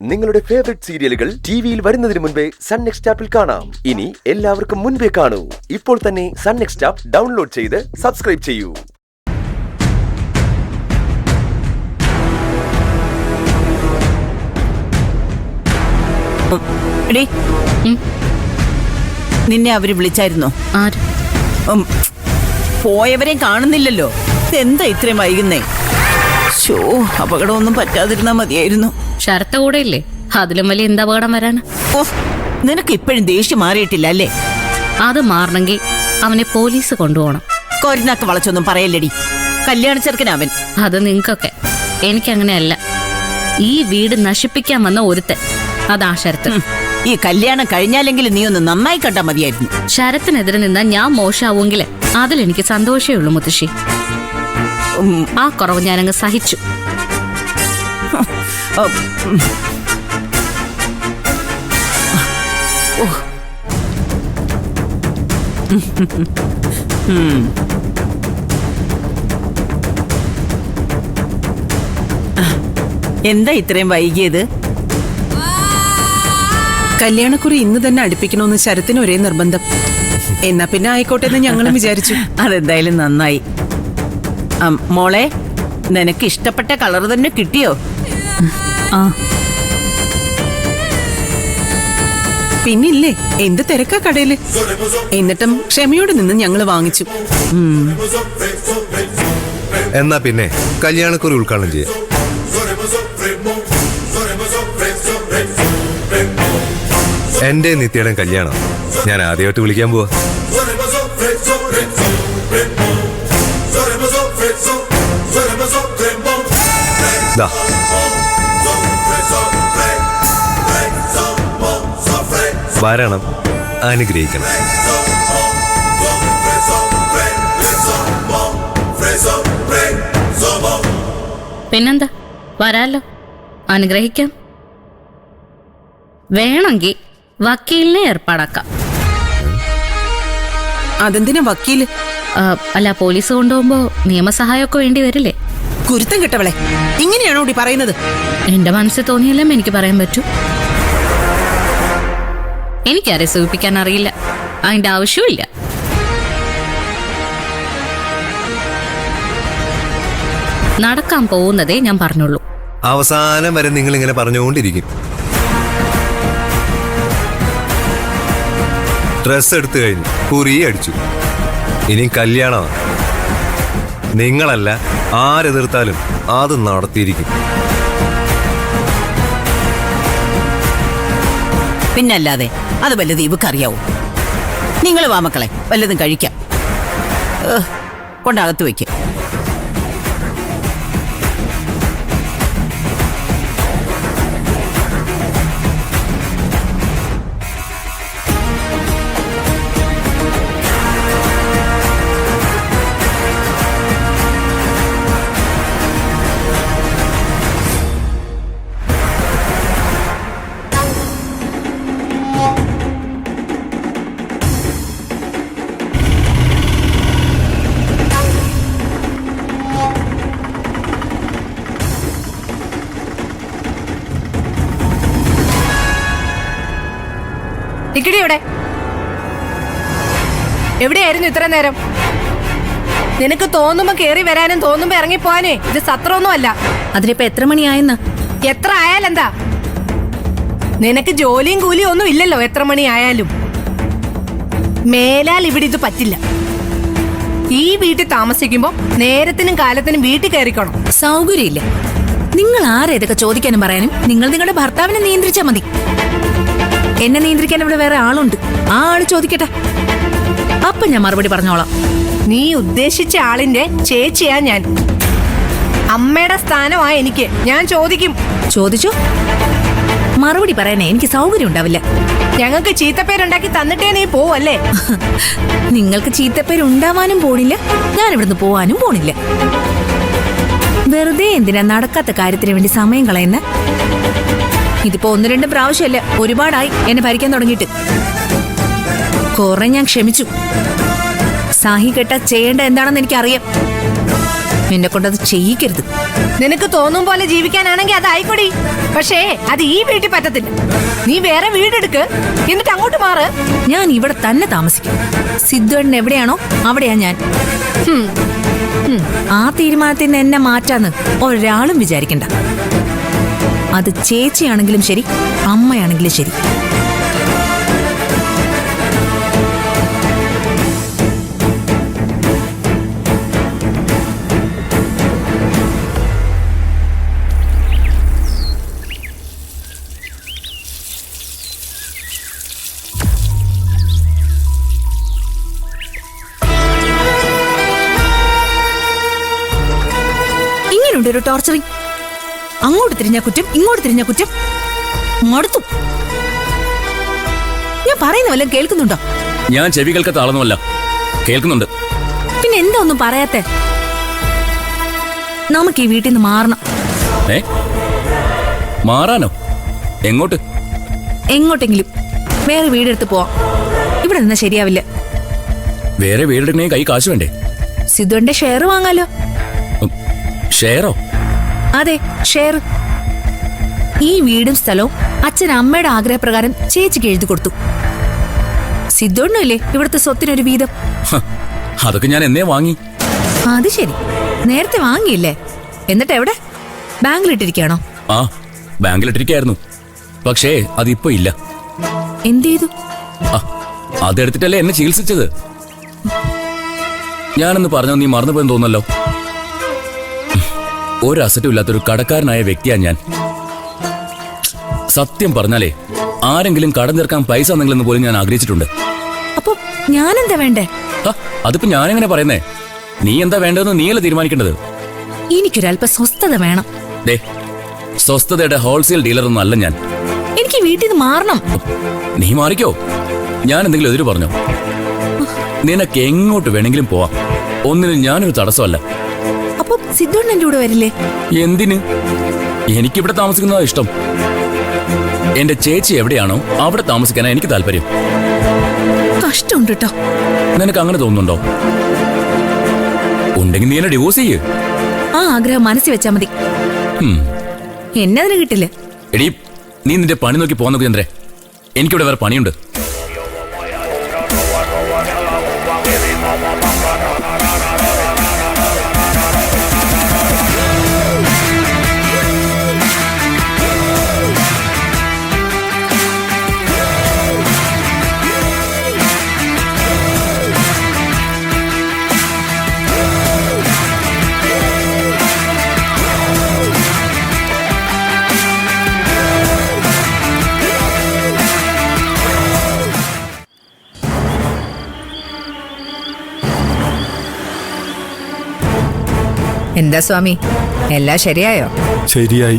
നിങ്ങളുടെ ഫേവറേറ്റ് സീരിയലുകൾ ടിവിയിൽ വരുന്നതിന് മുൻപേ സൺ നെക്സ്റ്റ് ആപ്പിൽ കാണാം. ഇനി എല്ലാവർക്കും മുൻപേ കാണൂ. ഇപ്പോൾ തന്നെ സൺ നെക്സ്റ്റ് ആപ്പ് ഡൗൺലോഡ് ചെയ്ത് സബ്സ്ക്രൈബ് ചെയ്യൂ. നിന്നെ അവര് വിളിച്ചായിരുന്നോ? പോയവരെ കാണുന്നില്ലല്ലോ. എന്താ ഇത്രയും വൈകുന്നേ? അപകടമൊന്നും പറ്റാതിരുന്നാ മതിയായിരുന്നു. ശരത്ത് കൂടെ ഇല്ലേ? അതിലും വലിയ എന്താ അപകടം വരാന്? നിനക്ക് ഇപ്പോഴും ദേഷ്യം മാറിയിട്ടില്ല അല്ലേ? അത് മാറണമെങ്കിൽ അവനെ പോലീസ് കൊണ്ടുപോകണം. കൊരിനാക്ക് വളച്ചൊന്നും പറയല്ലടി. കല്യാണ ചെറുക്കനവൻ. അത് നിങ്ങൾക്കൊക്കെ, എനിക്കങ്ങനെയല്ല. ഈ വീട് നശിപ്പിക്കാൻ വന്ന ഒരുത്തൻ, അതാ ശരത്ത്. ഈ കല്യാണം കഴിഞ്ഞാലെങ്കിലും നീ ഒന്ന് നന്നായി കണ്ടാ മതിയായിരുന്നു. ശരത്തിനെതിരെ നിന്നാ ഞാൻ മോശമാവുമെങ്കിൽ അതിലെനിക്ക് സന്തോഷമേ ഉള്ളൂ മുത്തശ്ശി. ആ കുറവ് ഞാനങ്ങ് സഹിച്ചു. എന്താ ഇത്രയും വൈകിയത്? കല്യാണക്കുറി ഇന്ന് തന്നെ അടുപ്പിക്കണമെന്ന് ശരത്തിന് ഒരേ നിർബന്ധം. എന്നാ പിന്നെ ആയിക്കോട്ടെ എന്ന് ഞങ്ങളും വിചാരിച്ചു. അതെന്തായാലും നന്നായി. മോളെ, നിനക്ക് ഇഷ്ടപ്പെട്ട കളർ തന്നെ കിട്ടിയോ? പിന്നില്ലേ, എന്ത് തിരക്കാ കടയില്. എന്നിട്ടും ക്ഷമയോടെ നിന്ന് ഞങ്ങള് വാങ്ങിച്ചു. എന്നാ പിന്നെ കല്യാണക്കുറി ഉദ്ഘാടനം ചെയ്യാം. എന്റെ നിത്യയുടെ കല്യാണം ഞാൻ ആദ്യമായിട്ട് വിളിക്കാൻ പോവാ. വരണം, അനുഗ്രഹിക്കണം. പിന്നെന്താ, വരാലോ, അനുഗ്രഹിക്കാം. വേണമെങ്കിൽ വക്കീലിനെ ഏർപ്പാടാക്കാം. അതെന്തിനാ വക്കീല്? അല്ല, പോലീസ് കൊണ്ടുപോകുമ്പോ നിയമസഹായമൊക്കെ വേണ്ടി വരില്ലേ? കുരുത്തം കെട്ടവളെ, ഇങ്ങനെയാണോ ഓടി പറയുന്നത്? എന്റെ മനസ്സിൽ തോന്നിയല്ലേ എനിക്ക് പറയാൻ പറ്റൂ. എനിക്കാരെ സൂചിപ്പിക്കാൻ അറിയില്ല, അതിന്റെ ആവശ്യമില്ല. നടക്കാൻ പോകുന്നതേ ഞാൻ പറഞ്ഞുള്ളൂ. അവസാനം വരെ നിങ്ങൾ ഇങ്ങനെ പറഞ്ഞുകൊണ്ടിരിക്കും. ഡ്രസ് എടുത്തു കഴിഞ്ഞു, കുറി അടിച്ചു, ഇനി കല്യാണമാണ്. നിങ്ങളല്ല, ആരെതിർത്താലും അത് നടത്തിയിരിക്കും. പിന്നല്ലാതെ അത് വല്ലതും ഇവക്കറിയാവൂ. നിങ്ങൾ വാ മക്കളെ, വല്ലതും കഴിക്കാം. കൊണ്ടകത്ത് വയ്ക്ക. എവിടെയായിരുന്നു ഇത്ര നേരം? നിനക്ക് തോന്നുമ്പോ കേറി വരാനും തോന്നുമ്പോ ഇറങ്ങിപ്പോവാനേ ഇത് സത്രമൊന്നും അല്ല. അതിനിപ്പോ എത്ര മണിയായെന്ന്? എത്ര ആയാലെന്താ? നിനക്ക് ജോലിയും കൂലിയും ഒന്നും ഇല്ലല്ലോ. എത്ര മണി ആയാലും മേലാൽ ഇവിടെ ഇത് പറ്റില്ല. ഈ വീട്ടിൽ താമസിക്കുമ്പോ നേരത്തിനും കാലത്തിനും വീട്ടിൽ കയറിക്കണം. സൗകര്യമില്ല. നിങ്ങൾ ആരാ ഇതൊക്കെ ചോദിക്കാനും പറയാനും? നിങ്ങൾ നിങ്ങളുടെ ഭർത്താവിനെ നിയന്ത്രിച്ചാ മതി. എന്നെ നിയന്ത്രിക്കാൻ ഇവിടെ വേറെ ആളുണ്ട്. ആ ആള് ചോദിക്കട്ടെ, അപ്പൊ ഞാൻ മറുപടി പറഞ്ഞോളാം. നീ ഉദ്ദേശിച്ച ആളിന്റെ ചേച്ചിയാ ഞാൻ. അമ്മയുടെ സ്ഥാനമാ എനിക്ക്. ഞാൻ ചോദിക്കും. ചോദിച്ചു, മറുപടി പറയാനേ എനിക്ക് സൗകര്യം ഉണ്ടാവില്ല. ഞങ്ങൾക്ക് ചീത്തപ്പേരുണ്ടാക്കി തന്നിട്ടേ നീ പോവല്ലേ? നിങ്ങൾക്ക് ചീത്തപ്പേരുണ്ടാവാനും പോണില്ല, ഞാൻ ഇവിടുന്ന് പോവാനും പോണില്ല. വെറുതെ എന്തിനാ നടക്കാത്ത കാര്യത്തിന് വേണ്ടി സമയം കളയുന്ന? ഇതിപ്പോ 1-2 പ്രാവശ്യമല്ല, ഒരുപാടായി എന്നെ ഭരിക്കാൻ തുടങ്ങിയിട്ട്. കുറെ ഞാൻ ക്ഷമിച്ചു. സാഹി കെട്ടാ ചെയ്യേണ്ട എന്താണെന്ന് എനിക്കറിയാം. എന്നെ കൊണ്ടത് ചെയ്യിക്കരുത്. നിനക്ക് തോന്നും പോലെ ജീവിക്കാനാണെങ്കിൽ അതായിക്കൊടി. പക്ഷേ അത് ഈ വീട്ടിൽ പറ്റത്തില്ല. നീ വേറെ വീടെടുക്ക്, എന്നിട്ട് അങ്ങോട്ട് മാറ്. ഞാൻ ഇവിടെ തന്നെ താമസിക്കും. സിദ്ധുവേട്ടൻ എവിടെയാണോ അവിടെയാ ഞാൻ. ആ തീരുമാനത്തിൽ നിന്ന് എന്നെ മാറ്റാന്ന് ഒരാളും വിചാരിക്കണ്ട. അത് ചേച്ചിയാണെങ്കിലും ശരി, അമ്മയാണെങ്കിലും ശരി. ഒരു ടോർച്ചറിങ്. അങ്ങോട്ട് തിരിഞ്ഞ കുറ്റം, ഇങ്ങോട്ട് തിരിഞ്ഞ കുറ്റം. മടുത്തു. ഞാൻ പറയുന്ന വല്ലതും കേൾക്കുന്നുണ്ടോ? ഞാൻ ചെവി കേൾക്കാത്ത ആളൊന്നുമല്ല, കേൾക്കുന്നുണ്ട്. പിന്നെ എന്താ ഒന്നും പറയാത്തെ? നമുക്ക് ഈ വീട്ടിൽ നിന്ന് മാറണം. മാറാനോ? എങ്ങോട്ട്? എങ്ങോട്ടെങ്കിലും വേറെ വീടെടുത്ത് പോവാം. ഇവിടെ നിന്നാ ശരിയാവില്ല. വേറെ വീടെടുക്കണേ കൈ കാശ് വേണ്ടേ? സിദ്ധുവിന്റെ ഷെയർ വാങ്ങാലോ. ഷെയറോ? അതെ, ഷെയർ. ഈ വീടും സ്ഥലവും അച്ഛൻ അമ്മയുടെ ആഗ്രഹപ്രകാരം ചേച്ചിക്ക് എഴുതി കൊടുത്തു. സിദ്ധുണ്ണല്ലേ ഇവിടുത്തെ സ്വത്തിനൊരു വീതം. അതൊക്കെ ഞാൻ എന്നേ വാങ്ങി. അത് ശരി, നേരത്തെ വാങ്ങിയില്ലേ? എന്നിട്ട് എവിടെ? ബാങ്കിലിട്ടിരിക്കുകയാണോ? ആ, ബാങ്കിലിട്ടിരിക്കായിരുന്നു. പക്ഷേ അതിപ്പോ ഇല്ല. എന്ത് ചെയ്തു? അതെടുത്തിട്ടല്ലേ എന്നെ ചികിത്സിച്ചത്. ഞാനെന്ന് പറഞ്ഞോ നീ മറന്നുപോയെന്ന് തോന്നല്ലോ. ഒരു അസറ്റും ഇല്ലാത്തൊരു കടക്കാരനായ വ്യക്തിയാ ഞാൻ. സത്യം പറഞ്ഞാലേ ആരെങ്കിലും കടം തീർക്കാൻ പൈസ തന്നെങ്കിലെന്ന് പോലും ഞാൻ ആഗ്രഹിച്ചിട്ടുണ്ട്. അപ്പൊ ഞാനെന്താ വേണ്ടേ? അതിപ്പോ ഞാനെങ്ങനെ പറയുന്നേ? നീ എന്താ വേണ്ടതെന്ന് നീയല്ലേ തീരുമാനിക്കേണ്ടത്. എനിക്കൊരല്പ സ്വസ്ഥത വേണം. ദേ, സ്വസ്ഥതയുടെ ഹോൾസെയിൽ ഡീലറൊന്നും അല്ല ഞാൻ. എനിക്ക് വീട്ടിൽ നിന്ന് മാറണം. നീ മാറിക്കോ. ഞാൻ എന്തെങ്കിലും എതിര് പറഞ്ഞോ? നിനക്ക് എങ്ങോട്ട് വേണമെങ്കിലും പോവാം. ഒന്നിനും ഞാനൊരു തടസ്സമല്ല. അപ്പൊ സിദ്ധുണ്ണൻ എന്റെ കൂടെ വരില്ലേ? എന്തിന്? എനിക്കിവിടെ താമസിക്കുന്നതാ ഇഷ്ടം. എന്റെ ചേച്ചി എവിടെയാണോ അവിടെ താമസിക്കാനാ എനിക്ക് താല്പര്യം. കഷ്ടമുണ്ട് കേട്ടോ. നിനക്ക് അങ്ങനെ തോന്നുന്നുണ്ടോ? ഉണ്ടെങ്കിൽ നീ എന്നെ ഡിവോഴ്സ് ചെയ്യ്. ആ ആഗ്രഹം മനസ്സിൽ വെച്ചാ മതി. എന്നെ അതിന് കിട്ടില്ല. എടീ, നീ നിന്റെ പണി നോക്കി പോന്നോ ചന്ദ്രേ. എനിക്കിവിടെ വേറെ പണിയുണ്ട്. എന്താ സ്വാമി, എല്ലാം ശരിയായോ? ശരിയായി.